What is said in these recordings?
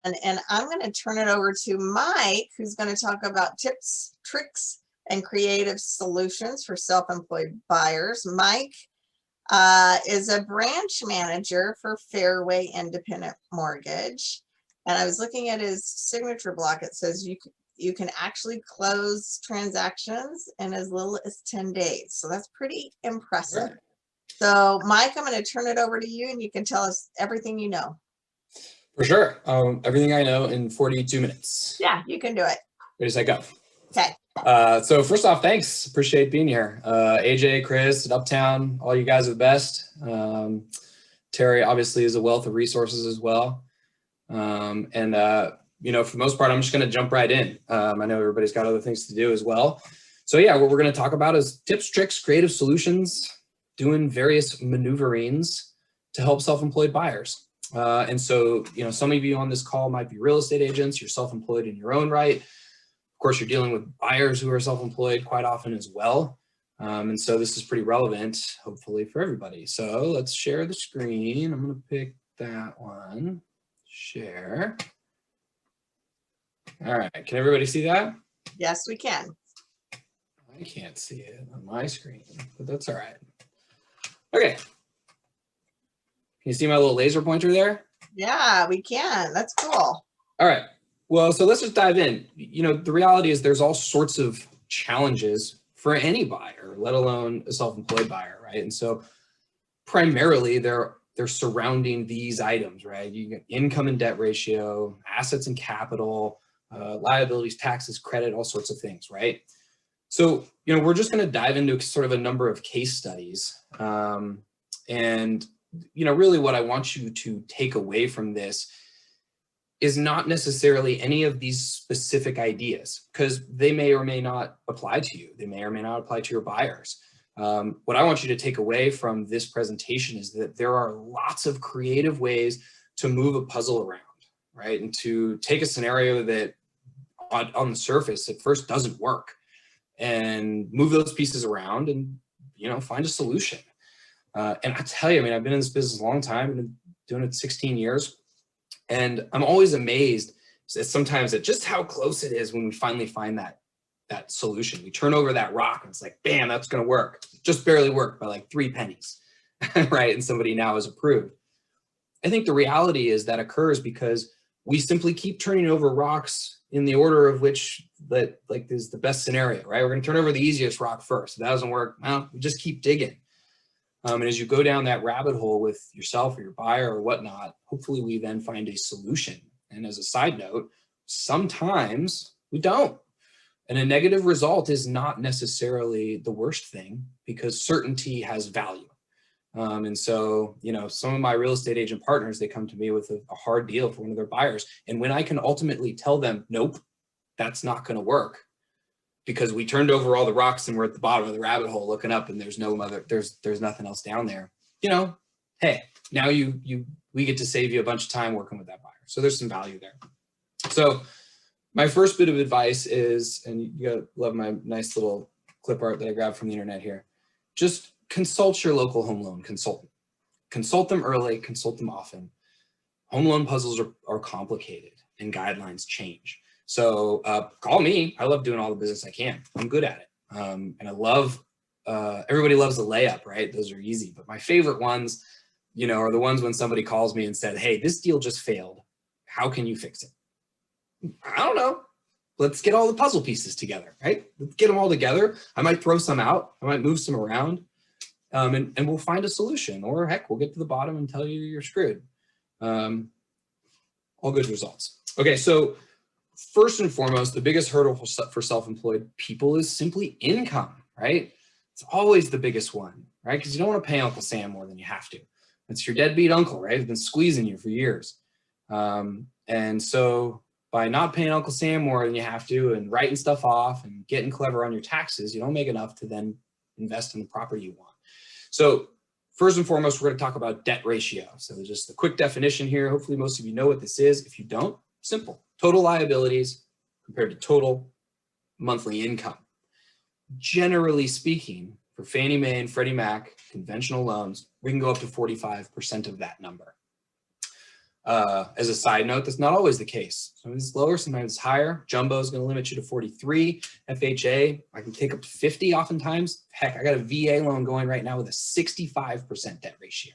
And I'm going to turn it over to Mike, who's going to talk about tips, tricks, and creative solutions for self-employed buyers. Mike is a branch manager for Fairway Independent Mortgage. And I was looking at his signature block. It says you can actually close transactions in as little as 10 days. So that's pretty impressive. Sure. So Mike, I'm going to turn it over to you and you can tell us everything you know. For sure. Everything I know in 42 minutes. Yeah, you can do it. Where does that go? Okay. So first off, thanks. Appreciate being here. AJ, Chris, at Uptown, all you guys are the best. Terry obviously is a wealth of resources as well. You know, for the most part, I'm just going to jump right in. I know everybody's got other things to do as well. So yeah, what we're going to talk about is tips, tricks, creative solutions, doing various maneuverings to help self-employed buyers. And so, you know, some of you on this call might be real estate agents, you're self-employed in your own right. Of course, you're dealing with buyers who are self-employed quite often as well. And so this is pretty relevant, hopefully, for everybody. So let's share the screen. I'm going to pick that one, share. All right, can everybody see that? Yes, we can. I can't see it on my screen, but that's all right. Okay. Can you see my little laser pointer there? Yeah, we can. That's cool. All right. Well, so let's just dive in. You know, the reality is there's all sorts of challenges for any buyer, let alone a self-employed buyer, right? And so primarily they're surrounding these items, right? You get income and debt ratio, assets and capital, liabilities, taxes, credit, all sorts of things, right? So, you know, we're just going to dive into sort of a number of case studies. And, you know, really what I want you to take away from this is not necessarily any of these specific ideas, because they may or may not apply to you. They may or may not apply to your buyers. What I want you to take away from this presentation is that there are lots of creative ways to move a puzzle around, right? And to take a scenario that on the surface at first doesn't work and move those pieces around and, you know, find a solution. And I tell you, I mean, I've been in this business a long time, I've been doing it 16 years. And I'm always amazed sometimes at just how close it is when we finally find that solution. We turn over that rock and it's like, bam, that's going to work. Just barely worked by like 3 pennies, right? And somebody now is approved. I think the reality is that occurs because we simply keep turning over rocks in the order of which that like is the best scenario, right? We're going to turn over the easiest rock first. If that doesn't work, well, we just keep digging. And as you go down that rabbit hole with yourself or your buyer or whatnot, hopefully we then find a solution. And as a side note, sometimes we don't. And a negative result is not necessarily the worst thing because certainty has value. And so, you know, some of my real estate agent partners, they come to me with a hard deal for one of their buyers. And when I can ultimately tell them, nope, that's not going to work, because we turned over all the rocks and we're at the bottom of the rabbit hole looking up and there's nothing else down there. You know, hey, now we get to save you a bunch of time working with that buyer. So there's some value there. So my first bit of advice is, and you gotta love my nice little clip art that I grabbed from the internet here, just consult your local home loan consultant. Consult them early, consult them often. Home loan puzzles are complicated and guidelines change. So call me. I love doing all the business I can. I'm good at it. And I love, everybody loves a layup, right? Those are easy. But my favorite ones, you know, are the ones when somebody calls me and said, hey, this deal just failed. How can you fix it? I don't know. Let's get all the puzzle pieces together, right? Let's get them all together. I might throw some out. I might move some around. And we'll find a solution. Or heck, we'll get to the bottom and tell you you're screwed. All good results. Okay, so first and foremost, the biggest hurdle for self-employed people is simply income, right? It's always the biggest one, right? Because you don't want to pay Uncle Sam more than you have to. It's your deadbeat uncle, right? He's been squeezing you for years. And so by not paying Uncle Sam more than you have to and writing stuff off and getting clever on your taxes, you don't make enough to then invest in the property you want. So first and foremost, we're going to talk about debt ratio. So just a quick definition here. Hopefully most of you know what this is. If you don't, simple. Total liabilities compared to total monthly income. Generally speaking, for Fannie Mae and Freddie Mac conventional loans, we can go up to 45% of that number. As a side note, that's not always the case. Sometimes it's lower, sometimes it's higher. Jumbo is going to limit you to 43. FHA, I can take up to 50 oftentimes. Heck, I got a VA loan going right now with a 65% debt ratio.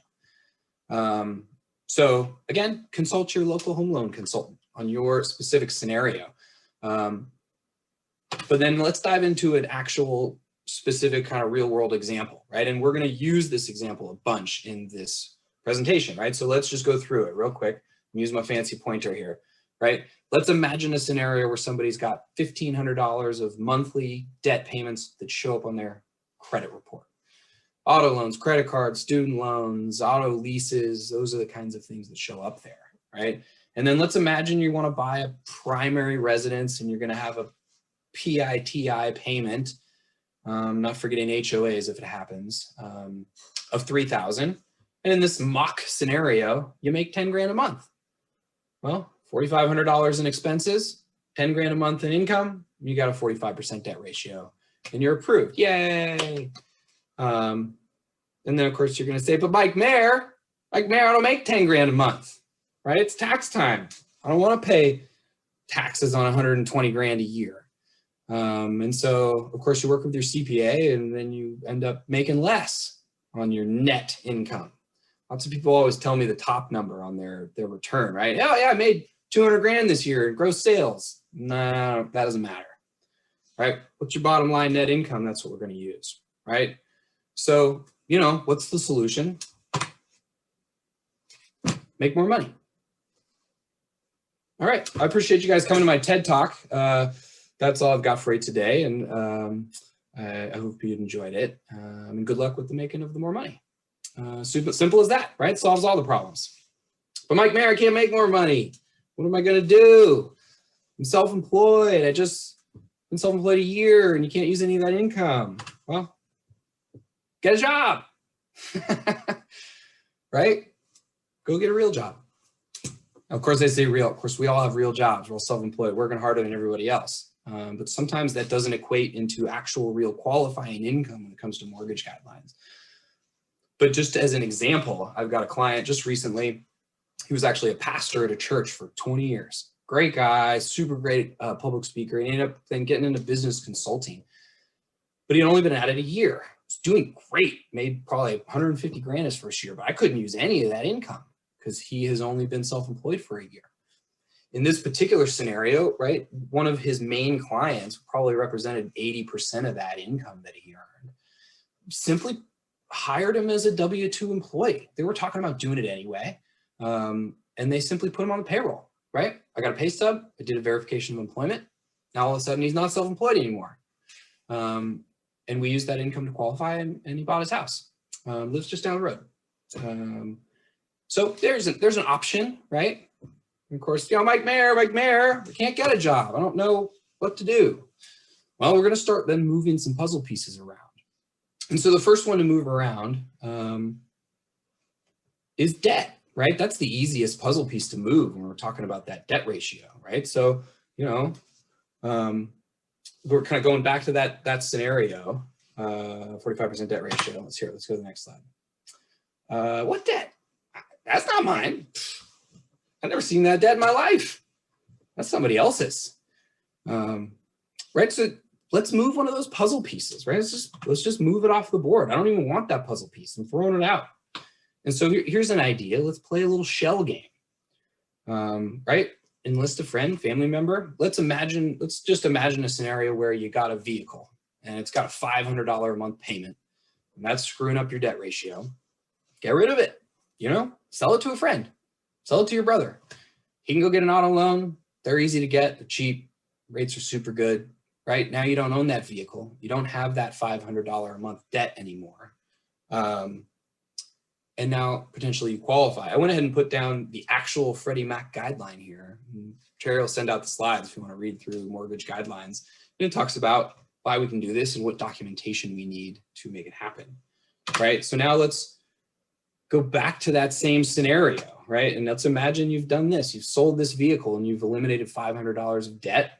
So again, consult your local home loan consultant on your specific scenario. But then let's dive into an actual specific kind of real world example, right? And we're going to use this example a bunch in this presentation, right? So let's just go through it real quick. Use my fancy pointer here, right? Let's imagine a scenario where somebody's got $1,500 of monthly debt payments that show up on their credit report. Auto loans, credit cards, student loans, auto leases, those are the kinds of things that show up there, right? And then let's imagine you want to buy a primary residence and you're going to have a PITI payment, not forgetting HOAs if it happens, of $3,000. And in this mock scenario, you make 10 grand a month. Well, $4,500 in expenses, 10 grand a month in income, you got a 45% debt ratio and you're approved. Yay. And then of course you're going to say, but Mike Mayer, I don't make 10 grand a month, right? It's tax time. I don't want to pay taxes on 120 grand a year. And so of course you work with your CPA and then you end up making less on your net income. Lots of people always tell me the top number on their return, right? Oh yeah, I made 200 grand this year in gross sales. No, that doesn't matter, right? What's your bottom line net income? That's what we're going to use, right? So, you know, what's the solution? Make more money. All right, I appreciate you guys coming to my TED Talk. That's all I've got for you today, and I hope you enjoyed it. And good luck with the making of the more money. Super simple as that, right? Solves all the problems. But Mike Mayer, I can't make more money. What am I going to do? I'm self-employed. I just been self-employed a year and you can't use any of that income. Well, get a job, right? Go get a real job. Of course, they say real. Of course, we all have real jobs. We're all self-employed, working harder than everybody else. But sometimes that doesn't equate into actual real qualifying income when it comes to mortgage guidelines. But just as an example, I've got a client just recently. He was actually a pastor at a church for 20 years. Great guy, super great public speaker. He ended up then getting into business consulting. But he'd only been at it a year. He was doing great, made probably 150 grand his first year, but I couldn't use any of that income because he has only been self-employed for a year. In this particular scenario, right, one of his main clients probably represented 80% of that income that he earned. Simply hired him as a W-2 employee. They were talking about doing it anyway. And they simply put him on the payroll, right? I got a pay stub. I did a verification of employment. Now all of a sudden he's not self-employed anymore. And we used that income to qualify and he bought his house. Lives just down the road. So there's an option, right? And of course, you know, Mike Mayer, we can't get a job. I don't know what to do. Well, we're going to start then moving some puzzle pieces around. And so the first one to move around is debt, right? That's the easiest puzzle piece to move when we're talking about that debt ratio, right? So, you know, we're kind of going back to that scenario, 45% debt ratio. Let's go to the next slide. What debt? That's not mine. I've never seen that debt in my life. That's somebody else's, right? So let's move one of those puzzle pieces, right? Let's just move it off the board. I don't even want that puzzle piece. I'm throwing it out. And so here's an idea. Let's play a little shell game, right? Enlist a friend, family member. Let's just imagine a scenario where you got a vehicle and it's got a $500 a month payment and that's screwing up your debt ratio. Get rid of it, you know, sell it to a friend, sell it to your brother. He can go get an auto loan. They're easy to get, they're cheap, rates are super good. Right now, you don't own that vehicle. You don't have that $500 a month debt anymore. And now potentially you qualify. I went ahead and put down the actual Freddie Mac guideline here. Terry will send out the slides if you want to read through mortgage guidelines. And it talks about why we can do this and what documentation we need to make it happen. Right. So now let's go back to that same scenario. Right. And let's imagine you've done this. You've sold this vehicle and you've eliminated $500 of debt.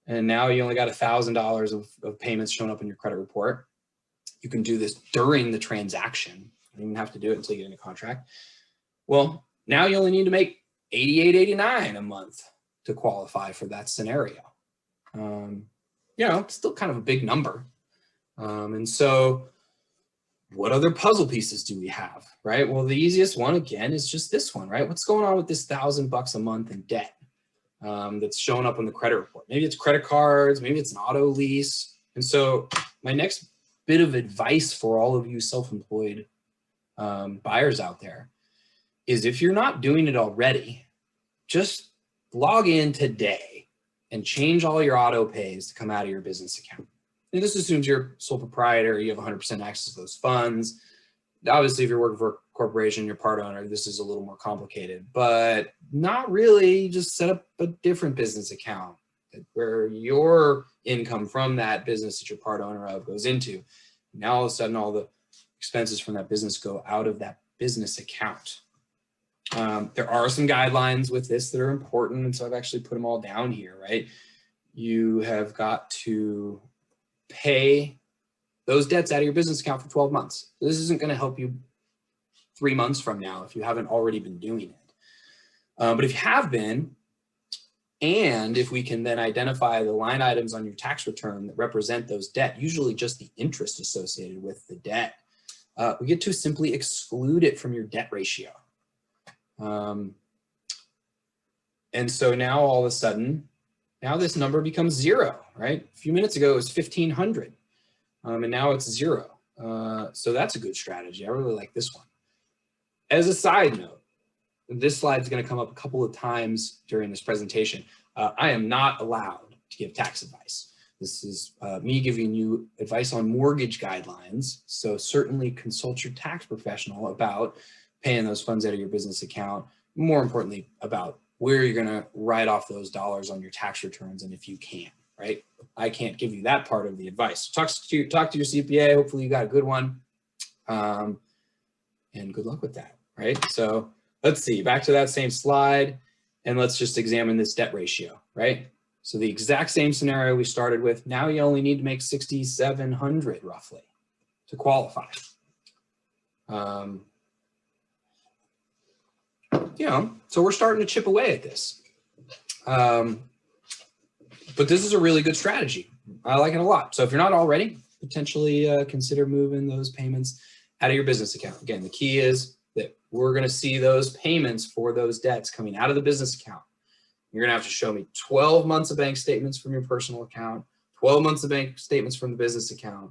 And now you only got $1,000 of payments showing up in your credit report. You can do this during the transaction. You don't even have to do it until you get in a contract. Well, now you only need to make $88.89 a month to qualify for that scenario. It's still kind of a big number. And so what other puzzle pieces do we have, right? Well, the easiest one, again, is just this one, right? What's going on with this $1,000 a month in debt that's showing up on the credit report? Maybe it's credit cards, maybe it's an auto lease. And so my next bit of advice for all of you self-employed buyers out there is, if you're not doing it already, just log in today and change all your auto pays to come out of your business account. And this assumes you're sole proprietor, you have 100% access to those funds. Obviously, if you're working for a corporation, you're part owner, this is a little more complicated, but not really. Just set up a different business account where your income from that business that you're part owner of goes into. Now, all of a sudden, all the expenses from that business go out of that business account. There are some guidelines with this that are important, and so I've actually put them all down here, right? You have got to pay those debts out of your business account for 12 months. This isn't going to help you 3 months from now if you haven't already been doing it. But if you have been, and if we can then identify the line items on your tax return that represent those debt, usually just the interest associated with the debt, we get to simply exclude it from your debt ratio. And so now all of a sudden, now this number becomes zero, right? A few minutes ago, it was 1,500, and now it's zero. So that's a good strategy. I really like this one. As a side note, this slide is going to come up a couple of times during this presentation. I am not allowed to give tax advice. This is me giving you advice on mortgage guidelines. So certainly consult your tax professional about paying those funds out of your business account. More importantly, about where you're going to write off those dollars on your tax returns, and if you can, right? I can't give you that part of the advice. Talk to your CPA. Hopefully you got a good one, and good luck with that, right? So let's see, back to that same slide, and let's just examine this debt ratio, right? So the exact same scenario we started with. Now you only need to make 6,700 roughly to qualify. So we're starting to chip away at this. But this is a really good strategy. I like it a lot. So if you're not already, potentially consider moving those payments out of your business account. Again, the key is that we're going to see those payments for those debts coming out of the business account. You're going to have to show me 12 months of bank statements from your personal account, 12 months of bank statements from the business account,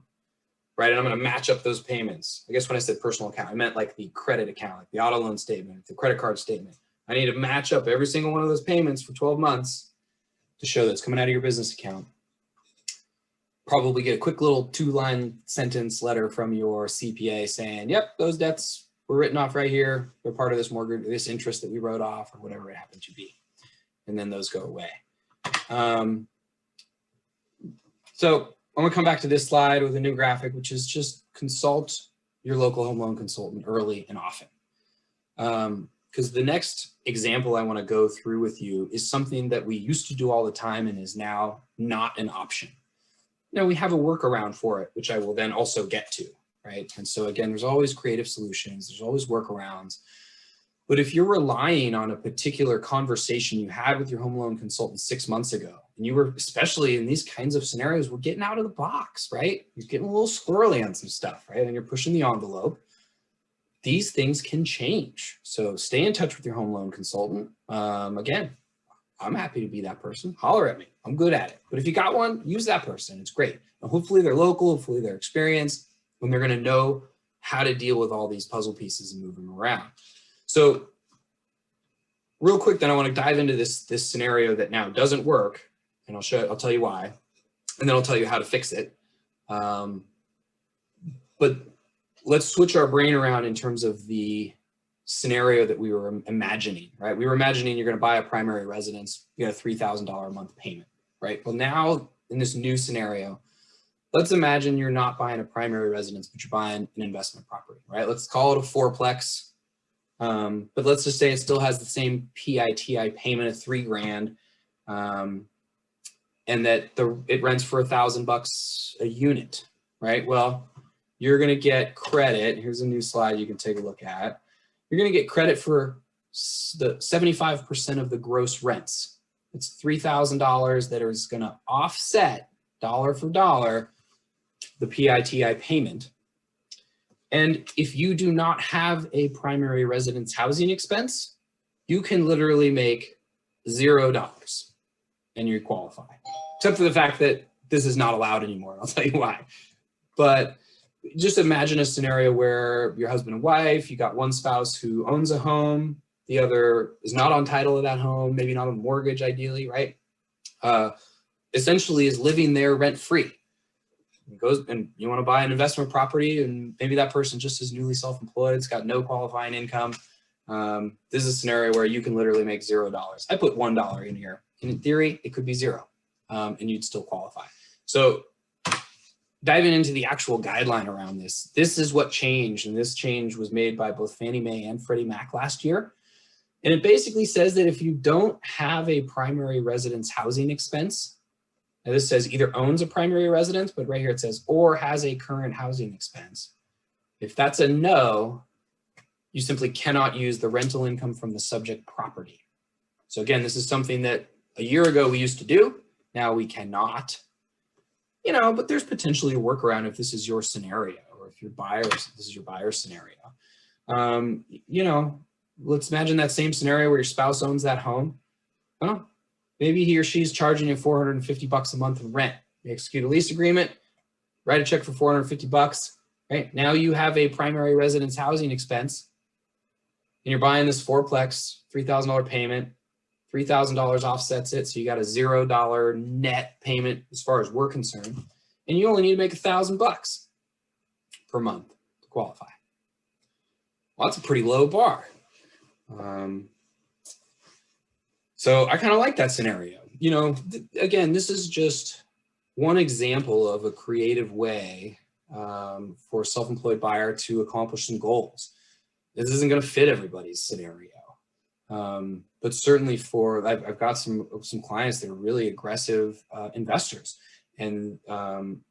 right? And I'm going to match up those payments. I guess when I said personal account, I meant like the credit account, like the auto loan statement, the credit card statement. I need to match up every single one of those payments for 12 months to show that it's coming out of your business account. Probably get a quick little 2-line sentence letter from your CPA saying, yep, those debts were written off right here. They're part of this mortgage, this interest that we wrote off, or whatever it happened to be. And then those go away. So I'm going to come back to this slide with a new graphic, which is just consult your local home loan consultant early and often. Because the next example I want to go through with you is something that we used to do all the time and is now not an option. We have a workaround for it, which I will then also get to, right? And so again, there's always creative solutions, there's always workarounds. But if you're relying on a particular conversation you had with your home loan consultant 6 months ago, and you were, especially in these kinds of scenarios, we're getting out of the box, right? You're getting a little squirrely on some stuff, right? And you're pushing the envelope. These things can change. So stay in touch with your home loan consultant. Again, I'm happy to be that person. Holler at me. I'm good at it. But if you got one, use that person. It's great. And hopefully they're local, hopefully they're experienced, and they're going to know how to deal with all these puzzle pieces and move them around. So real quick, then I want to dive into this scenario that now doesn't work, and I'll tell you why, and then I'll tell you how to fix it. But let's switch our brain around in terms of the scenario that we were imagining, right? We were imagining you're going to buy a primary residence, you got a $3,000 a month payment, right? Well, now in this new scenario, let's imagine you're not buying a primary residence, but you're buying an investment property, right? Let's call it a fourplex. But let's just say it still has the same PITI payment of $3,000, and that it rents for $1,000 a unit, right? Well, you're going to get credit. Here's a new slide you can take a look at. You're going to get credit for the 75% of the gross rents. It's $3,000 that is going to offset dollar for dollar the PITI payment. And if you do not have a primary residence housing expense, you can literally make $0 and you qualify, except for the fact that this is not allowed anymore. I'll tell you why. But just imagine a scenario where your husband and wife, you got one spouse who owns a home, the other is not on title of that home, maybe not a mortgage ideally, right? Essentially is living there rent-free. Goes and you want to buy an investment property and maybe that person just is newly self-employed, it's got no qualifying income. This is a scenario where you can literally make $0. I put $1 in here. In theory, it could be 0 and you'd still qualify. So diving into the actual guideline around this, this is what changed. And this change was made by both Fannie Mae and Freddie Mac last year. And it basically says that if you don't have a primary residence housing expense, now this says either owns a primary residence, but right here it says, or has a current housing expense. If that's a no, you simply cannot use the rental income from the subject property. So again, this is something that a year ago we used to do. Now we cannot, you know, but there's potentially a workaround if this is your scenario or if your buyer, this is your buyer scenario. You know, let's imagine that same scenario where your spouse owns that home. Well, maybe he or she's charging you $450 a month in rent. You execute a lease agreement, write a check for $450, right? Now you have a primary residence housing expense and you're buying this fourplex, $3,000 payment, $3,000 offsets it. So you got a $0 net payment as far as we're concerned. And you only need to make $1,000 per month to qualify. Well, that's a pretty low bar. So I kind of like that scenario. You know, again, this is just one example of a creative way for a self-employed buyer to accomplish some goals. This isn't going to fit everybody's scenario, but certainly for I've got some clients that are really aggressive investors, and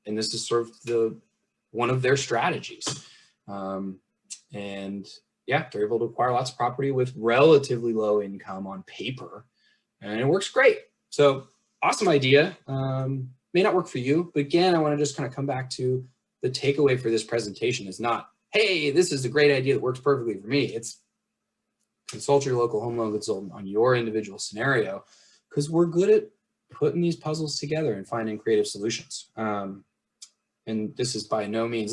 this is sort of one of their strategies. And yeah, they're able to acquire lots of property with relatively low income on paper. And it works great. So awesome idea. May not work for you, but again, I want to just kind of come back to the takeaway for this presentation is not, hey, this is a great idea that works perfectly for me. It's consult your local home loan consultant on your individual scenario, because we're good at putting these puzzles together and finding creative solutions. And this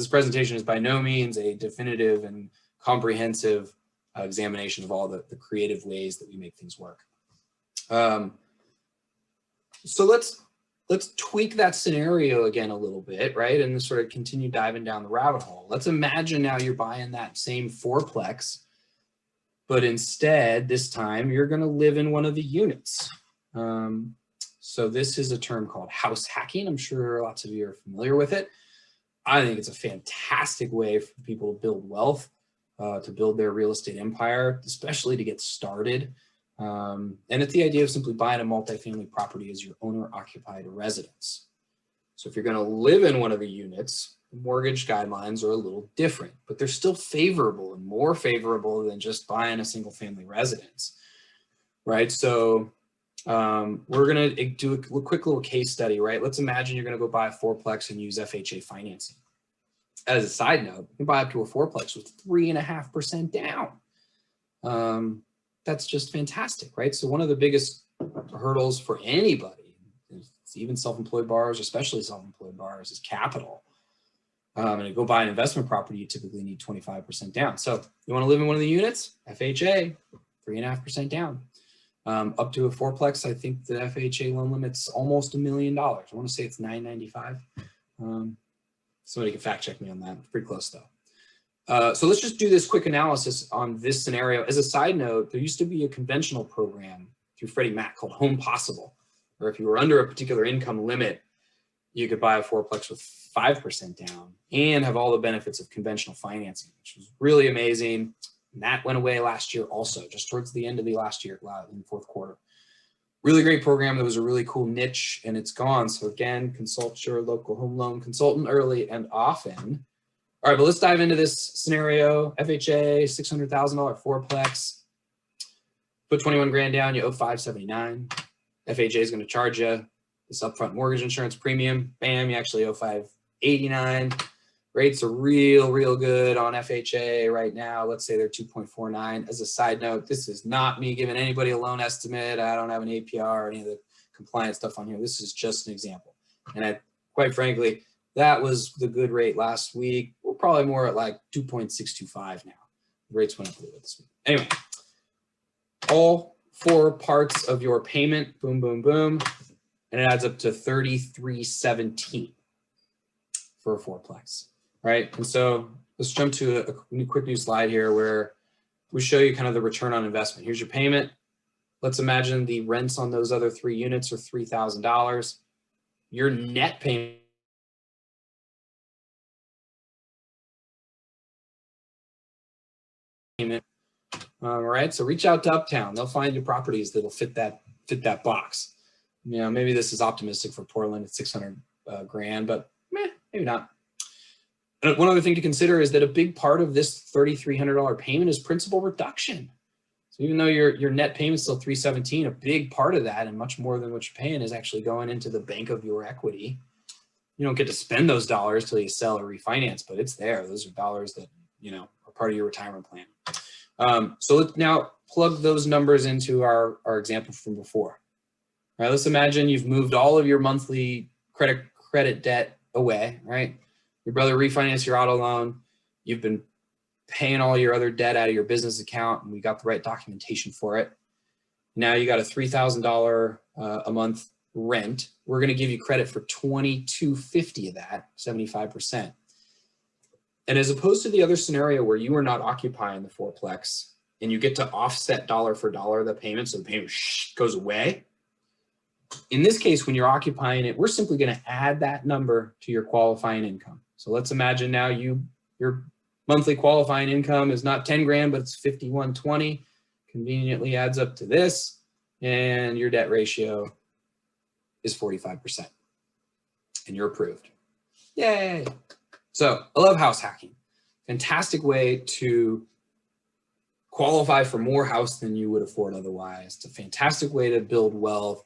presentation is by no means a definitive and comprehensive examination of all the creative ways that we make things work. So let's tweak that scenario again a little bit, right? And sort of continue diving down the rabbit hole. Let's imagine now you're buying that same fourplex, but instead this time you're going to live in one of the units. So this is a term called house hacking. I'm sure lots of you are familiar with it. I think it's a fantastic way for people to build wealth, to build their real estate empire, especially to get started. And it's the idea of simply buying a multifamily property as your owner-occupied residence. So if you're going to live in one of the units, the mortgage guidelines are a little different, but they're still favorable and more favorable than just buying a single-family residence, right? So we're going to do a quick little case study, right? Let's imagine you're going to go buy a fourplex and use FHA financing. As a side note, you can buy up to a fourplex with 3.5% down. That's just fantastic, right? So one of the biggest hurdles for anybody, even self-employed borrowers, especially self-employed borrowers, is capital. And to go buy an investment property, you typically need 25% down. So you want to live in one of the units, FHA, 3.5% down. Up to a fourplex, I think the FHA loan limit's almost $1 million. I want to say it's $995. Somebody can fact check me on that. It's pretty close though. So let's just do this quick analysis on this scenario. As a side note, there used to be a conventional program through Freddie Mac called Home Possible, where if you were under a particular income limit, you could buy a fourplex with 5% down and have all the benefits of conventional financing, which was really amazing. And that went away last year also, just towards the end of the last year in the fourth quarter. Really great program. That was a really cool niche and it's gone. So again, consult your local home loan consultant early and often. All right, but let's dive into this scenario. FHA, $600,000 fourplex. Put 21 grand down, you owe 579. FHA is going to charge you this upfront mortgage insurance premium. Bam, you actually owe 589. Rates are real good on FHA right now. Let's say they're 2.49. As a side note, this is not me giving anybody a loan estimate. I don't have an APR or any of the compliance stuff on here. This is just an example. And quite frankly, that was the good rate last week. We're probably more at like 2.625 now. The rates went up a little bit this week. Anyway, all 4 parts of your payment, boom, boom, boom, and it adds up to $33.17 for a 4-plex, right? And so let's jump to a quick new slide here where we show you kind of the return on investment. Here's your payment. Let's imagine the rents on those other 3 units are $3,000. Your net payment all right, so reach out to Uptown. They'll find you properties that'll fit that box. You know, maybe this is optimistic for Portland at 600 grand, but maybe not. And one other thing to consider is that a big part of this $3,300 payment is principal reduction. So even though your net payment is still $317, a big part of that, and much more than what you're paying, is actually going into the bank of your equity. You don't get to spend those dollars till you sell or refinance, but it's there. Those are dollars that, you know, are part of your retirement plan. So let's now plug those numbers into our example from before. All right, let's imagine you've moved all of your monthly credit debt away, right? Your brother refinanced your auto loan. You've been paying all your other debt out of your business account, and we got the right documentation for it. Now you got a $3,000 a month rent. We're going to give you credit for $2,250 of that, 75%. And as opposed to the other scenario where you are not occupying the 4-plex and you get to offset dollar for dollar the payment, so the payment goes away. In this case, when you're occupying it, we're simply going to add that number to your qualifying income. So let's imagine now your monthly qualifying income is not 10 grand, but it's 5120. Conveniently adds up to this, and your debt ratio is 45%, and you're approved. Yay! So I love house hacking. Fantastic way to qualify for more house than you would afford otherwise. It's a fantastic way to build wealth,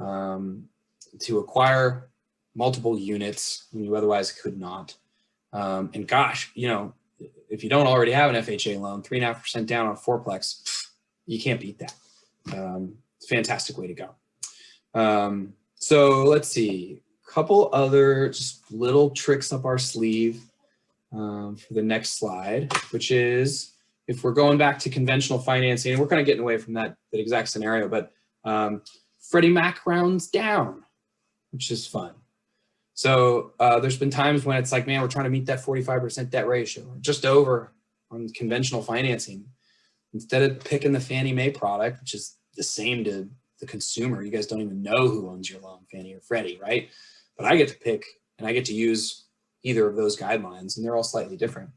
to acquire multiple units when you otherwise could not. And gosh, you know, if you don't already have an FHA loan, 3.5% down on a 4-plex, you can't beat that. It's a fantastic way to go. So let's see. Couple other just little tricks up our sleeve for the next slide, which is if we're going back to conventional financing, and we're kind of getting away from that exact scenario, but Freddie Mac rounds down, which is fun. So there's been times when it's like, man, we're trying to meet that 45% debt ratio, or just over on conventional financing. Instead of picking the Fannie Mae product, which is the same to the consumer, you guys don't even know who owns your loan, Fannie or Freddie, right? But I get to pick, and I get to use either of those guidelines, and they're all slightly different.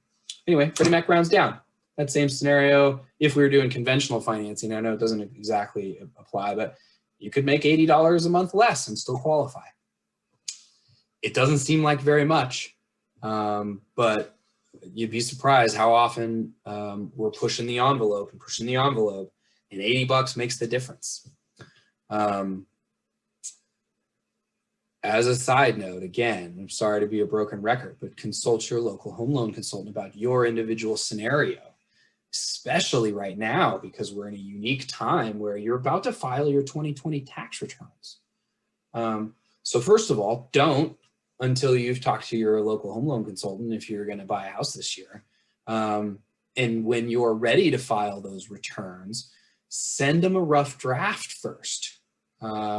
Anyway, Freddie Mac rounds down. That same scenario, if we were doing conventional financing, I know it doesn't exactly apply, but you could make $80 a month less and still qualify. It doesn't seem like very much, but you'd be surprised how often we're pushing the envelope, and 80 bucks makes the difference. As a side note, again, I'm sorry to be a broken record, but consult your local home loan consultant about your individual scenario, especially right now, because we're in a unique time where you're about to file your 2020 tax returns. So first of all, don't until you've talked to your local home loan consultant if you're going to buy a house this year. And when you're ready to file those returns, send them a rough draft first.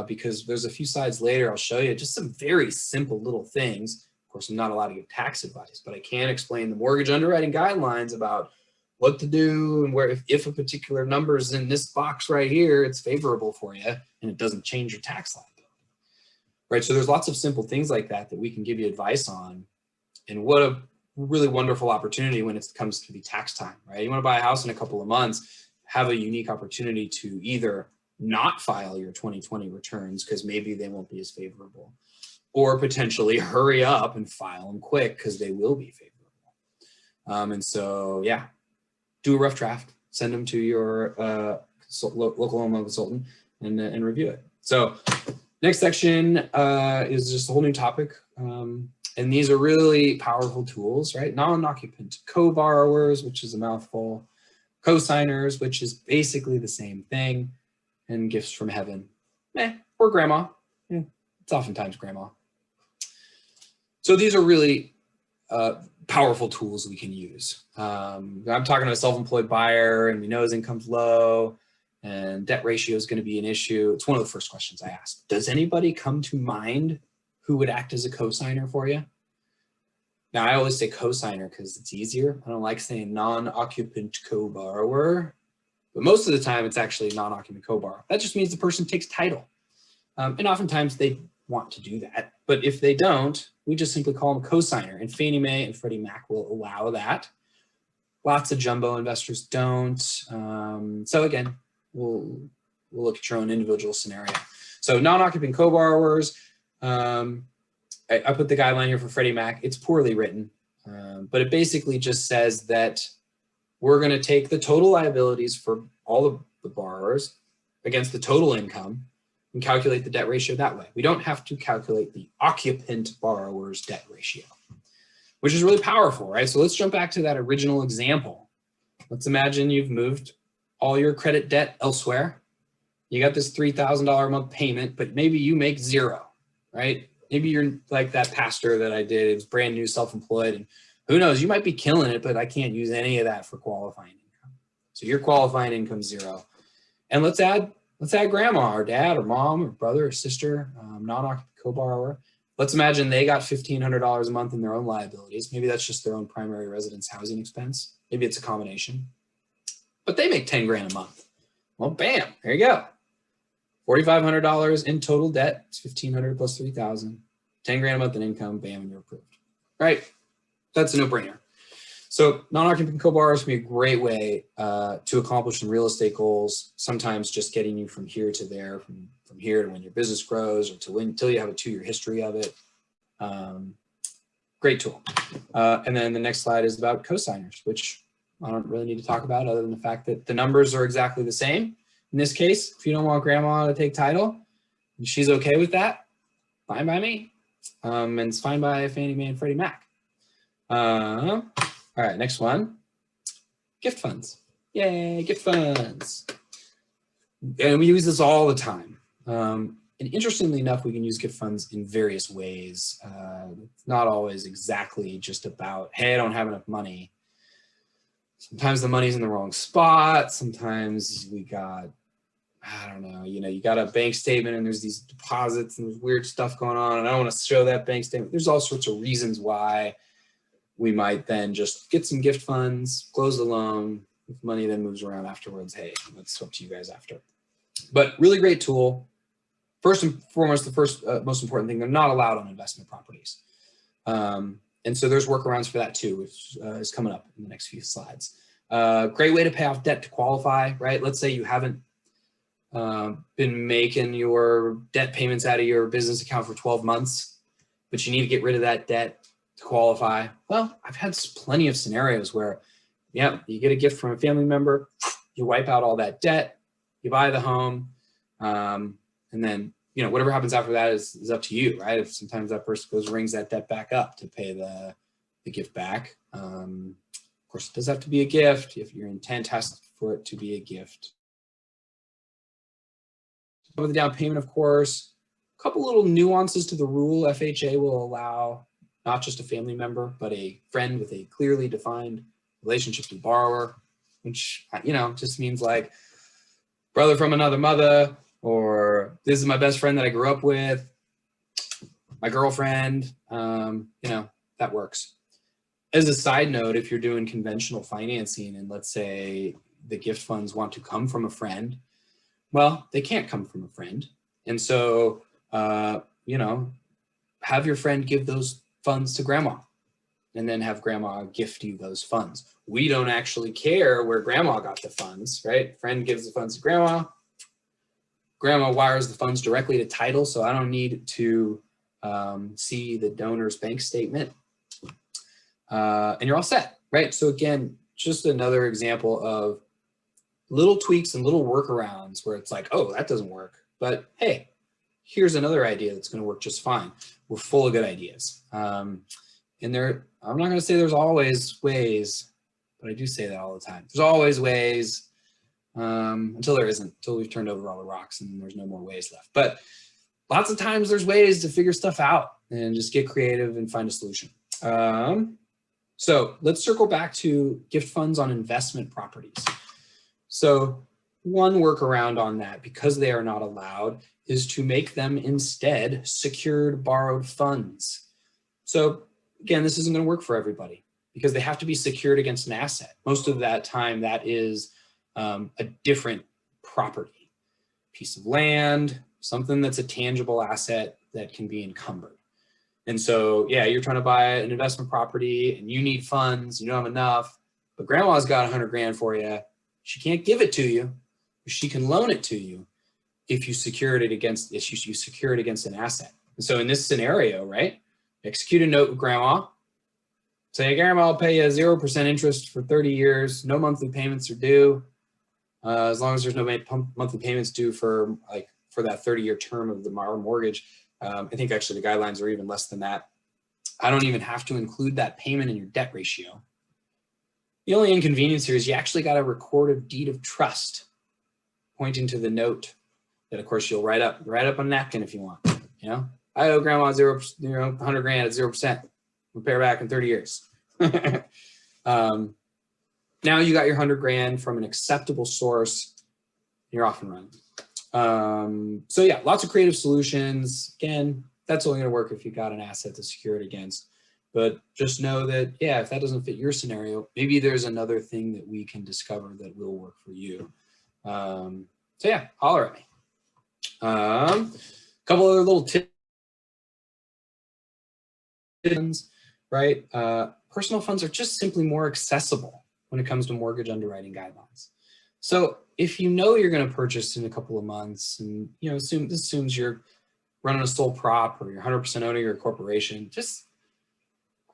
Because there's a few slides later, I'll show you just some very simple little things. Of course, I'm not allowed to give tax advice, but I can explain the mortgage underwriting guidelines about what to do and where, if a particular number is in this box right here, it's favorable for you and it doesn't change your tax liability. Right, so there's lots of simple things like that that we can give you advice on. And what a really wonderful opportunity when it comes to be tax time, right? You want to buy a house in a couple of months, have a unique opportunity to either not file your 2020 returns because maybe they won't be as favorable, or potentially hurry up and file them quick because they will be favorable. And so, yeah, do a rough draft, send them to your local home loan consultant and review it. So next section is just a whole new topic. And these are really powerful tools, right? Non-occupant co-borrowers, which is a mouthful. Cosigners, which is basically the same thing. And gifts from heaven, or grandma. It's oftentimes grandma. So these are really powerful tools we can use. I'm talking to a self-employed buyer and we know his income's low and debt ratio is going to be an issue. It's one of the first questions I ask. Does anybody come to mind who would act as a cosigner for you? Now, I always say cosigner because it's easier. I don't like saying non-occupant co-borrower, but most of the time it's actually non-occupant co-borrower. That just means the person takes title. And oftentimes they want to do that. But if they don't, we just simply call them a cosigner. And Fannie Mae and Freddie Mac will allow that. Lots of jumbo investors don't. So again, we'll look at your own individual scenario. So non-occupant co-borrowers, I put the guideline here for Freddie Mac. It's poorly written, but it basically just says that we're going to take the total liabilities for all of the borrowers against the total income and calculate the debt ratio that way. We don't have to calculate the occupant borrower's debt ratio, which is really powerful, right? So let's jump back to that original example. Let's imagine you've moved all your credit debt elsewhere. You got this $3,000 a month payment, but maybe you make zero, right? Maybe you're like that pastor that I did. It's brand new, self-employed, and who knows, you might be killing it, but I can't use any of that for qualifying income. So your qualifying income zero. And let's add grandma or dad or mom or brother or sister, non-occupant co-borrower. Let's imagine they got $1,500 a month in their own liabilities. Maybe that's just their own primary residence housing expense. Maybe it's a combination, but they make 10 grand a month. Well, bam, there you go. $4,500 in total debt. It's $1,500 plus 3,000, 10 grand a month in income, bam, and you're approved, right? That's a no-brainer. So non-occupant co-borrowers can be a great way to accomplish some real estate goals, sometimes just getting you from here to there, from here to when your business grows or until you have a 2-year history of it. Great tool. And then the next slide is about cosigners, which I don't really need to talk about other than the fact that the numbers are exactly the same. In this case, if you don't want grandma to take title, and she's okay with that, fine by me. And it's fine by Fannie Mae and Freddie Mac. All right, next one, gift funds. Yay, gift funds. And we use this all the time. And interestingly enough, we can use gift funds in various ways. It's not always exactly just about, hey, I don't have enough money. Sometimes the money's in the wrong spot. Sometimes we got, I don't know, you got a bank statement and there's these deposits and there's weird stuff going on and I don't want to show that bank statement. There's all sorts of reasons why we might then just get some gift funds, close the loan, if money then moves around afterwards, hey, that's up to you guys after. But really great tool. First and foremost, the first most important thing, they're not allowed on investment properties. And so there's workarounds for that too, which is coming up in the next few slides. Great way to pay off debt to qualify, right? Let's say you haven't been making your debt payments out of your business account for 12 months, but you need to get rid of that debt to qualify. Well, I've had plenty of scenarios where, yeah, you get a gift from a family member, you wipe out all that debt, you buy the home, and then whatever happens after that is up to you, right? If sometimes that person rings that debt back up to pay the gift back. Of course, it does have to be a gift if your intent has for it to be a gift. With the down payment, of course, a couple little nuances to the rule. FHA will allow not just a family member, but a friend with a clearly defined relationship to the borrower, which, just means like brother from another mother, or this is my best friend that I grew up with, my girlfriend, that works. As a side note, if you're doing conventional financing and let's say the gift funds want to come from a friend, well, they can't come from a friend. And so, have your friend give those funds to grandma and then have grandma gift you those funds. We don't actually care where grandma got the funds, right? Friend gives the funds to grandma. Grandma wires the funds directly to title, so I don't need to see the donor's bank statement. And you're all set, right? So again, just another example of little tweaks and little workarounds where it's like, oh, that doesn't work. But hey, here's another idea that's going to work just fine. We're full of good ideas. And I'm not going to say there's always ways, but I do say that all the time. There's always ways until there isn't, until we've turned over all the rocks and there's no more ways left. But lots of times there's ways to figure stuff out and just get creative and find a solution. So let's circle back to gift funds on investment properties. So one workaround on that, because they are not allowed, is to make them instead secured borrowed funds. So again, this isn't going to work for everybody because they have to be secured against an asset. Most of that time, that is a different property, piece of land, something that's a tangible asset that can be encumbered. And so, yeah, you're trying to buy an investment property and you need funds, you don't have enough, but grandma's got 100 grand for you. She can't give it to you, but she can loan it to you if you secured it against, if you secure it against an asset. And so in this scenario, right, execute a note with grandma, say, grandma, I'll pay you 0% interest for 30 years, no monthly payments are due, as long as there's no monthly payments due for that 30-year term of the mortgage. I think actually the guidelines are even less than that. I don't even have to include that payment in your debt ratio. The only inconvenience here is you actually got a recorded deed of trust pointing to the note that, of course, you'll write up on a napkin if you want. You know, I owe grandma 100 grand at 0%. We'll pay her back in 30 years. Now you got your 100 grand from an acceptable source. You're off and running. So yeah, lots of creative solutions. Again, that's only going to work if you got an asset to secure it against. But just know that, yeah, if that doesn't fit your scenario, maybe there's another thing that we can discover that will work for you. So yeah, holler at me. Couple other little tips, right? Personal funds are just simply more accessible when it comes to mortgage underwriting guidelines. So if you know you're going to purchase in a couple of months, and you know, this assumes you're running a sole prop or you're 100% owner of your corporation, just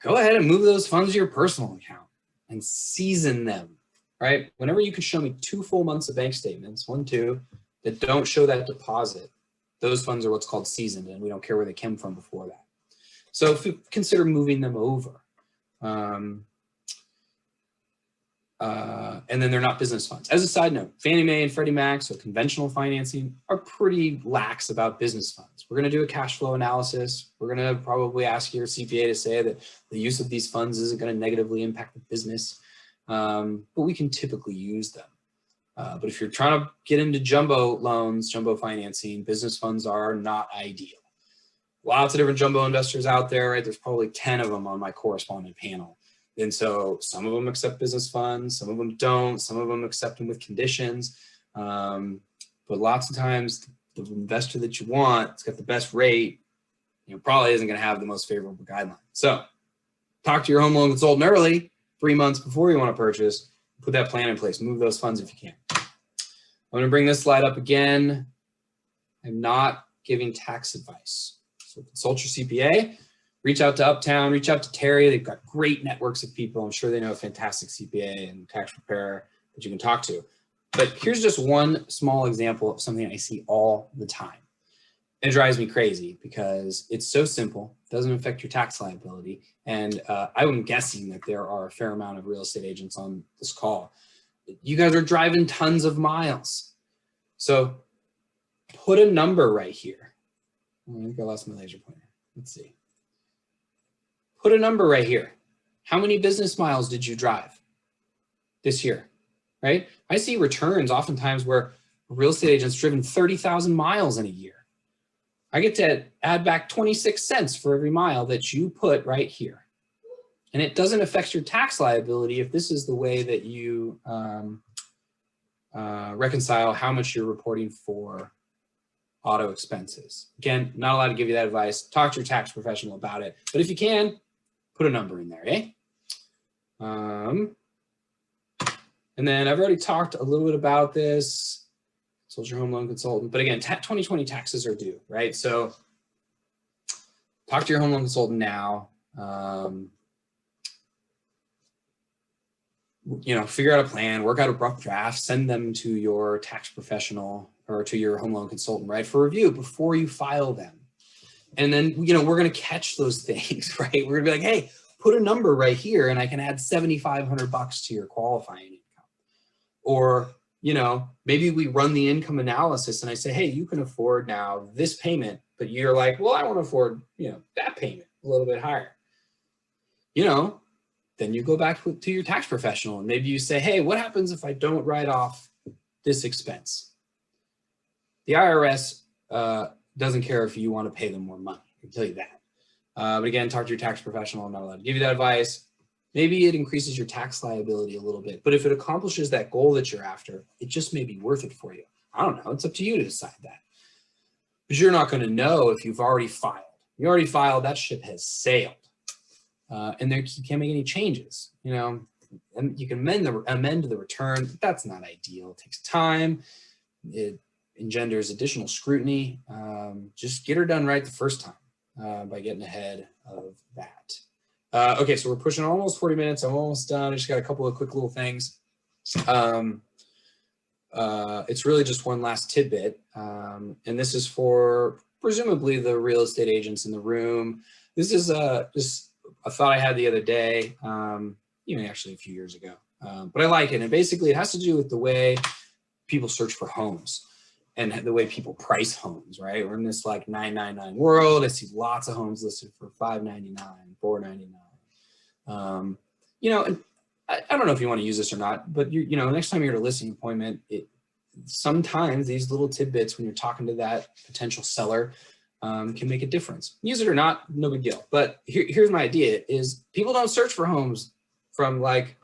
go ahead and move those funds to your personal account and season them, right? Whenever you can show me 2 full months of bank statements, 1, 2, that don't show that deposit, those funds are what's called seasoned, and we don't care where they came from before that. So if you consider moving them over, and then they're not business funds. As a side note, Fannie Mae and Freddie Mac, so conventional financing, are pretty lax about business funds. We're going to do a cash flow analysis. We're going to probably ask your CPA to say that the use of these funds isn't going to negatively impact the business, but we can typically use them. But if you're trying to get into jumbo loans, jumbo financing, business funds are not ideal. Lots of different jumbo investors out there, right? There's probably 10 of them on my correspondent panel. And so some of them accept business funds, some of them don't, some of them accept them with conditions. But lots of times the investor that you want, it's got the best rate, probably isn't going to have the most favorable guideline. So talk to your home loan consultant early, 3 months before you want to purchase, put that plan in place, move those funds if you can. I'm going to bring this slide up again. I'm not giving tax advice. So consult your CPA. Reach out to Uptown, reach out to Terry. They've got great networks of people. I'm sure they know a fantastic CPA and tax preparer that you can talk to. But here's just one small example of something I see all the time. It drives me crazy because it's so simple, doesn't affect your tax liability. And I'm guessing that there are a fair amount of real estate agents on this call. You guys are driving tons of miles. So put a number right here. I think I lost my laser pointer. Let's see. Put a number right here. How many business miles did you drive this year, right? I see returns oftentimes where a real estate agent's driven 30,000 miles in a year. I get to add back 26 cents for every mile that you put right here. And it doesn't affect your tax liability if this is the way that you reconcile how much you're reporting for auto expenses. Again, not allowed to give you that advice. Talk to your tax professional about it. But if you can, put a number in there, eh? And then I've already talked a little bit about this. Consult your home loan consultant. But again, 2020 taxes are due, right? So talk to your home loan consultant now. figure out a plan, work out a rough draft, send them to your tax professional or to your home loan consultant, right, for review before you file them. And then, we're going to catch those things, right? We're going to be like, hey, put a number right here and I can add $7,500 to your qualifying income. Or, maybe we run the income analysis and I say, hey, you can afford now this payment, but you're like, well, I want to afford, that payment a little bit higher. Then you go back to your tax professional and maybe you say, hey, what happens if I don't write off this expense? The IRS doesn't care if you want to pay them more money. I can tell you that. But again, talk to your tax professional. I'm not allowed to give you that advice. Maybe it increases your tax liability a little bit, but if it accomplishes that goal that you're after, it just may be worth it for you. I don't know. It's up to you to decide that. But you're not going to know if you've already filed. You already filed, that ship has sailed. And you can't make any changes, and you can amend the return. But that's not ideal. It takes time. It engenders additional scrutiny. Just get her done right the first time by getting ahead of that. Okay, so we're pushing almost 40 minutes. I'm almost done. I just got a couple of quick little things. It's really just one last tidbit. And this is for presumably the real estate agents in the room. This is just a thought I had the other day, actually a few years ago, but I like it. And basically it has to do with the way people search for homes and the way people price homes, right? We're in this like 999 world. I see lots of homes listed for $599, $499. And I don't know if you want to use this or not, but next time you're at a listing appointment, sometimes these little tidbits when you're talking to that potential seller can make a difference. Use it or not, no big deal. But here's my idea: is people don't search for homes from like,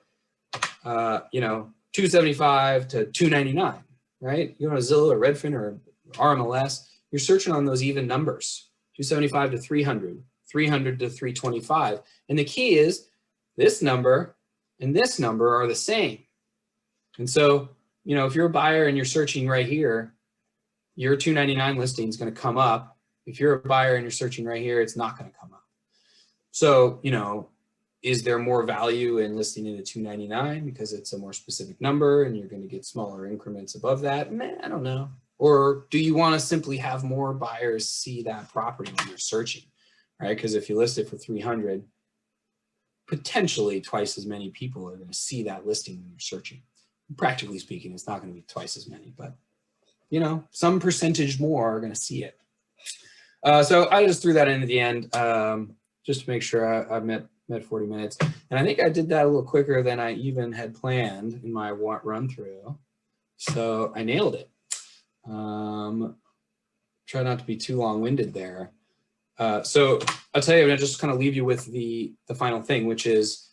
$275 to $299, right? You go to Zillow or Redfin or RMLS, you're searching on those even numbers: $275 to $300, $300 to $325. And the key is this number and this number are the same. And so, if you're a buyer and you're searching right here, your $299 listing is going to come up. If you're a buyer and you're searching right here, it's not going to come up. So, is there more value in listing in a $299 because it's a more specific number and you're going to get smaller increments above that? I don't know. Or do you want to simply have more buyers see that property when you're searching, right? Because if you list it for $300, potentially twice as many people are going to see that listing when you're searching. Practically speaking, it's not going to be twice as many, but some percentage more are going to see it. So I just threw that in at the end, just to make sure I met 40 minutes. And I think I did that a little quicker than I even had planned in my run through. So I nailed it. Try not to be too long-winded there. So I'll tell you, I'm going to just kind of leave you with the final thing, which is,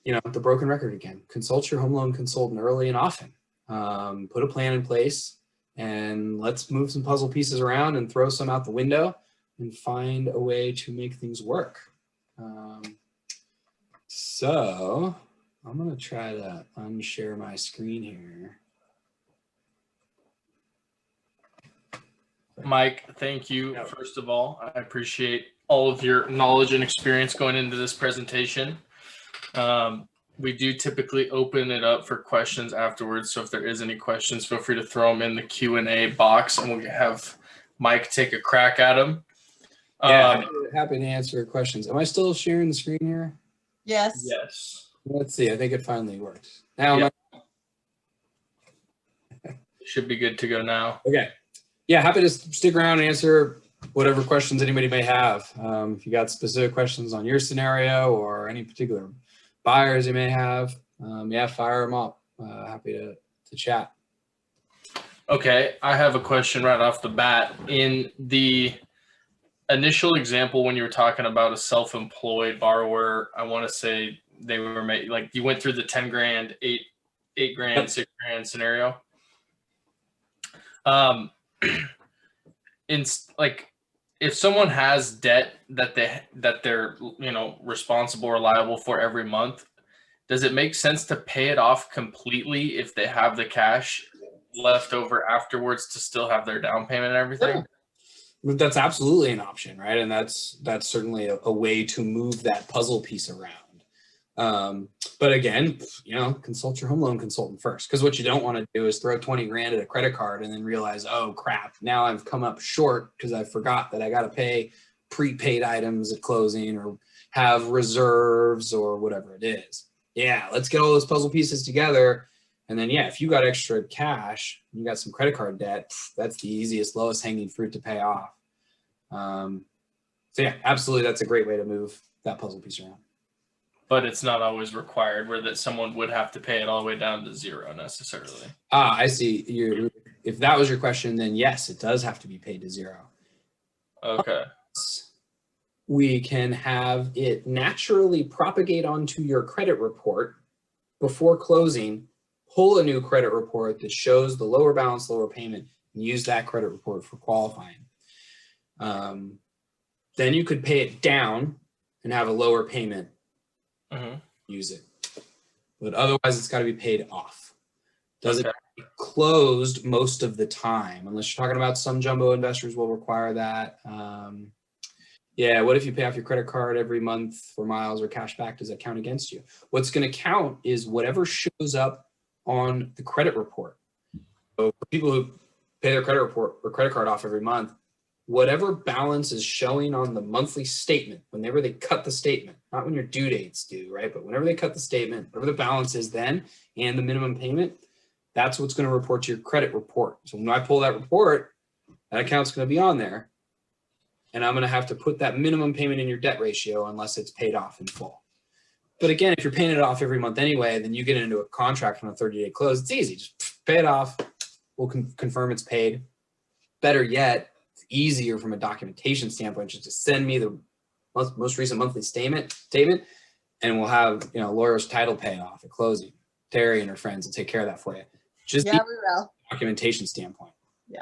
the broken record again. Consult your home loan consultant early and often. Put a plan in place and let's move some puzzle pieces around and throw some out the window and find a way to make things work. So I'm going to try to unshare my screen here. Mike, thank you. First of all, I appreciate all of your knowledge and experience going into this presentation. We do typically open it up for questions afterwards. So if there is any questions, feel free to throw them in the Q&A box and we'll have Mike take a crack at them. Yeah, happy to answer questions. Am I still sharing the screen here? Yes. Yes. Let's see. I think it finally works. Now, Should be good to go now. Okay. Yeah, happy to stick around and answer whatever questions anybody may have. If you got specific questions on your scenario or any particular buyers you may have, fire them up. Happy to chat. Okay, I have a question right off the bat. In the initial example, when you were talking about a self-employed borrower, I want to say they were like you went through the 10 grand, 8 grand, 6 grand scenario. If someone has debt that they're responsible or liable for every month, does it make sense to pay it off completely if they have the cash left over afterwards to still have their down payment and everything? Yeah. That's absolutely an option, right? And that's certainly a way to move that puzzle piece around. But again, consult your home loan consultant first, because what you don't want to do is throw 20 grand at a credit card and then realize, oh crap, now I've come up short because I forgot that I got to pay prepaid items at closing or have reserves or whatever it is. Yeah, let's get all those puzzle pieces together. And then, yeah, if you got extra cash, you got some credit card debt, that's the easiest, lowest hanging fruit to pay off. So yeah, absolutely. That's a great way to move that puzzle piece around. But it's not always required where that someone would have to pay it all the way down to zero necessarily. I see. If that was your question, then yes, it does have to be paid to zero. Okay. We can have it naturally propagate onto your credit report before closing, pull a new credit report that shows the lower balance, lower payment, and use that credit report for qualifying. Then you could pay it down and have a lower payment. Use it, but otherwise it's got to be paid off. Doesn't get closed most of the time, unless you're talking about some jumbo investors will require that. Yeah, what if you pay off your credit card every month for miles or cash back? Does that count against you? What's going to count is whatever shows up on the credit report. So for people who pay their credit report or credit card off every month, whatever balance is showing on the monthly statement, whenever they cut the statement, not when your due dates due, right? But whenever they cut the statement, whatever the balance is then and the minimum payment, that's what's going to report to your credit report. So when I pull that report, that account's going to be on there. And I'm going to have to put that minimum payment in your debt ratio unless it's paid off in full. But again, if you're paying it off every month anyway, then you get into a contract on a 30-day close. It's easy. Just pay it off. We'll confirm it's paid. Better yet, easier from a documentation standpoint, just to send me the most recent monthly statement, and we'll have lawyer's title payoff at closing. Terry and her friends will take care of that for you. Just Yeah, we will. documentation standpoint. Yeah.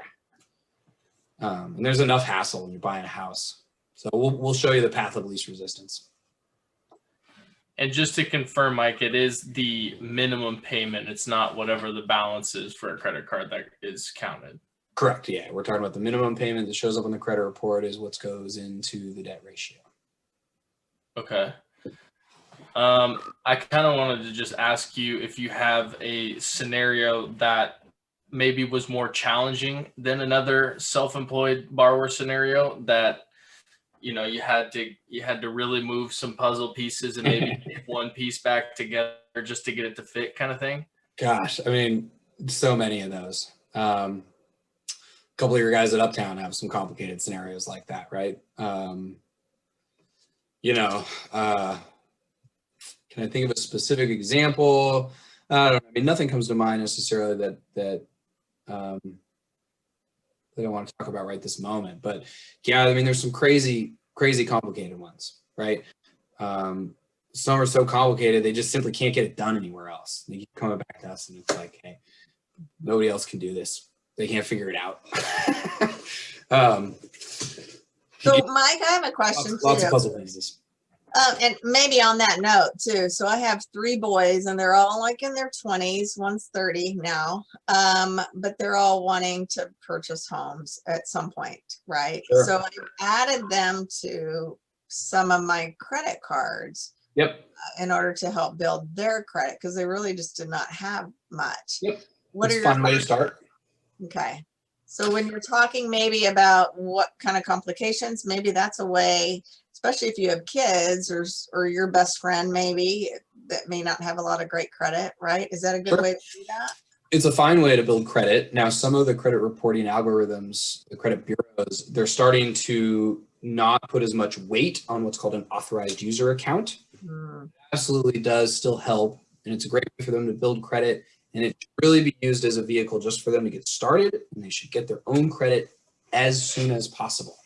And there's enough hassle when you're buying a house, so we'll show you the path of least resistance. And just to confirm, Mike, it is the minimum payment. It's not whatever the balance is for a credit card that is counted. Correct. Yeah, we're talking about the minimum payment that shows up on the credit report is what goes into the debt ratio. Okay. I kind of wanted to just ask you if you have a scenario that maybe was more challenging than another self-employed borrower scenario that you had to really move some puzzle pieces and maybe get one piece back together just to get it to fit, kind of thing. Gosh, I mean, so many of those. A couple of your guys at Uptown have some complicated scenarios like that, right? Can I think of a specific example? I don't know. I mean, nothing comes to mind necessarily that I don't want to talk about right this moment. But yeah, I mean, there's some crazy complicated ones, right? Some are so complicated they just simply can't get it done anywhere else. They keep coming back to us, and it's like, hey, nobody else can do this. They can't figure it out. So, Mike, I have a question Lots too. of puzzle pieces. And maybe on that note too. So I have 3 boys and they're all like in their 20s. One's 30 now. But they're all wanting to purchase homes at some point, right? Sure. So I added them to some of my credit cards. Yep. In order to help build their credit, because they really just did not have much. Yep. What It's are a fun your way to start. Okay. So when you're talking maybe about what kind of complications, maybe that's a way, especially if you have kids or your best friend maybe that may not have a lot of great credit, right? Is that a good Sure. way to do that? It's a fine way to build credit. Now, some of the credit reporting algorithms, the credit bureaus, they're starting to not put as much weight on what's called an authorized user account. Absolutely does still help, and it's a great way for them to build credit, and it should really be used as a vehicle just for them to get started, and they should get their own credit as soon as possible.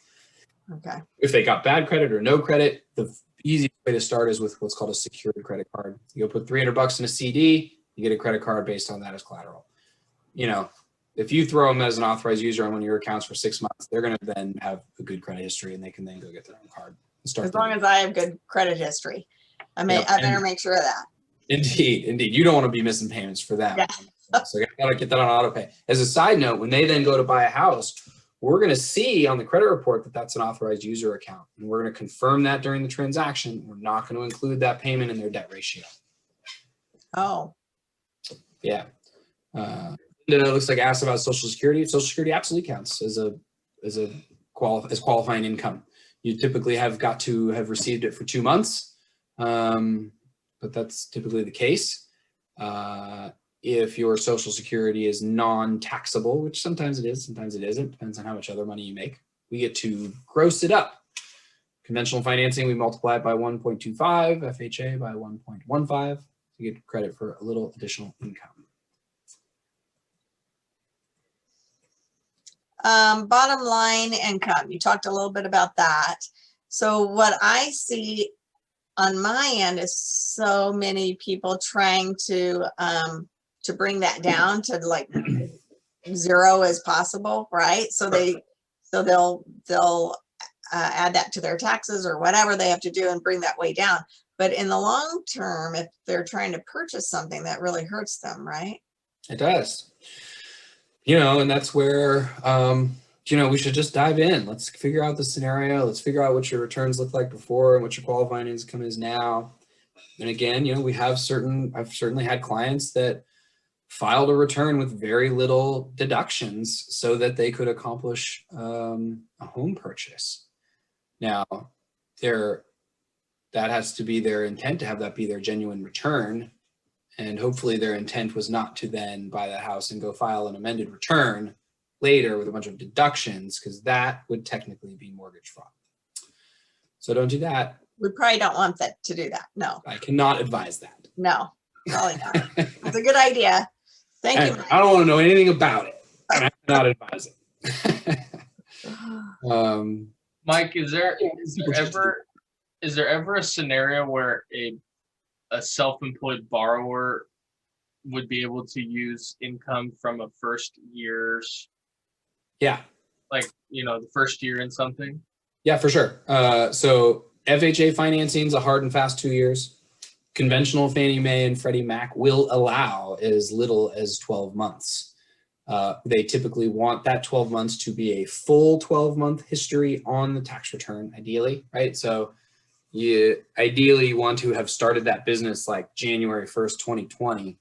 Okay. If they got bad credit or no credit, the easiest way to start is with what's called a secured credit card. You go put $300 in a CD, you get a credit card based on that as collateral. If you throw them as an authorized user on one of your accounts for 6 months, they're going to then have a good credit history, and they can then go get their own card and start. As long as I have good credit history, I better make sure of that. Indeed. You don't want to be missing payments for them. Yeah. So you got to get that on auto pay. As a side note, when they then go to buy a house, we're going to see on the credit report that that's an authorized user account. And we're going to confirm that during the transaction. We're not going to include that payment in their debt ratio. Oh, Yeah. It looks like asked about Social Security. Social Security absolutely counts as qualifying income. You typically have got to have received it for 2 months, but that's typically the case. If your Social Security is non-taxable, which sometimes it is, sometimes it isn't, depends on how much other money you make, we get to gross it up. Conventional financing, we multiply it by 1.25, FHA by 1.15 to get credit for a little additional income. Bottom line income. You talked a little bit about that. So what I see on my end is so many people trying to bring that down to like zero as possible, right? So they'll add that to their taxes or whatever they have to do and bring that way down. But in the long term, if they're trying to purchase something, that really hurts them, right? It does. And that's where, we should just dive in. Let's figure out the scenario. Let's figure out what your returns look like before and what your qualifying income is now. And again, I've certainly had clients that filed a return with very little deductions so that they could accomplish a home purchase. Now, that has to be their intent to have that be their genuine return. And hopefully their intent was not to then buy that house and go file an amended return later with a bunch of deductions, because that would technically be mortgage fraud. So don't do that. We probably don't want that to do that. No. I cannot advise that. No, probably not. It's a good idea. Thank you. I don't want to know anything about it. And I cannot advise it. Mike, is there ever a scenario where a self-employed borrower would be able to use income from a first year's, yeah, like, the first year in something? Yeah, for sure. So FHA financing is a hard and fast 2 years. Conventional Fannie Mae and Freddie Mac will allow as little as 12 months. They typically want that 12 months to be a full 12-month history on the tax return, ideally, right? So you ideally want to have started that business like January 1st, 2020,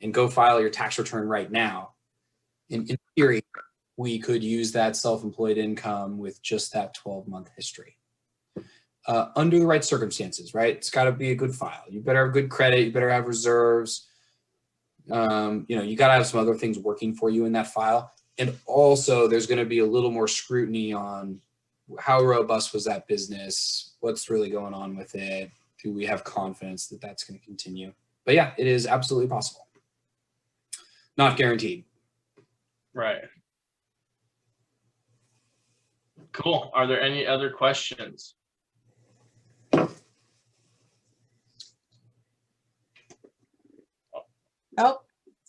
and go file your tax return right now. In theory, we could use that self-employed income with just that 12-month history. Under the right circumstances, right? It's got to be a good file. You better have good credit. You better have reserves. You got to have some other things working for you in that file. And also, there's going to be a little more scrutiny on how robust was that business? What's really going on with it? Do we have confidence that that's going to continue? But yeah, it is absolutely possible. Not guaranteed. Right. Cool. Are there any other questions? Nope.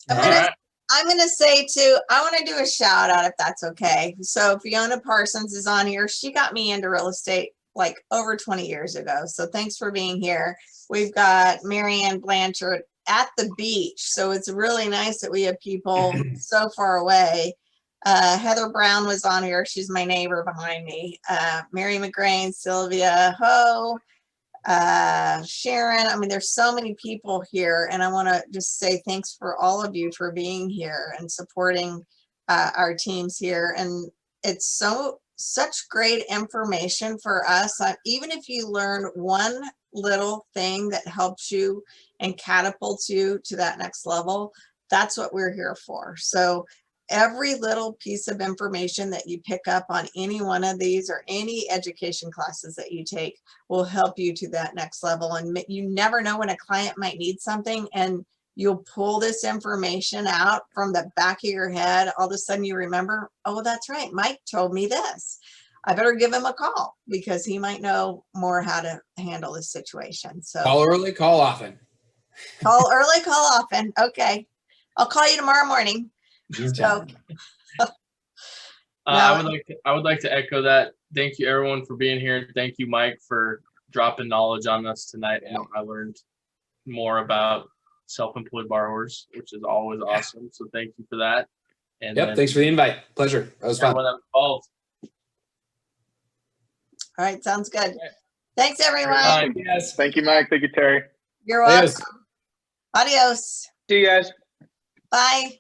All right. I'm going to say too, I want to do a shout out if that's okay. So Fiona Parsons is on here. She got me into real estate like over 20 years ago. So thanks for being here. We've got Marianne Blanchard at the beach. So it's really nice that we have people so far away. Heather Brown was on here. She's my neighbor behind me. Mary McGrain, Sylvia Ho, Sharon. I mean, there's so many people here, and I want to just say thanks for all of you for being here and supporting our teams here. And it's such great information for us. Even if you learn one little thing that helps you and catapults you to that next level, that's what we're here for. So every little piece of information that you pick up on any one of these or any education classes that you take will help you to that next level. And you never know when a client might need something, and you'll pull this information out from the back of your head. All of a sudden you remember, oh, that's right, Mike told me this. I better give him a call because he might know more how to handle this situation. So call early, call often. Call early, call often. Okay. I'll call you tomorrow morning. So, I would like to echo that. Thank you everyone for being here. Thank you, Mike, for dropping knowledge on us tonight. And I learned more about self-employed borrowers, which is always awesome. So thank you for that. And Yep. then Thanks for the invite. Pleasure. That was fun. everyone involved. All right, sounds good. Thanks, everyone. Yes. Thank you, Mike. Thank you, Terry. You're welcome. Adios. Adios. See you guys. Bye.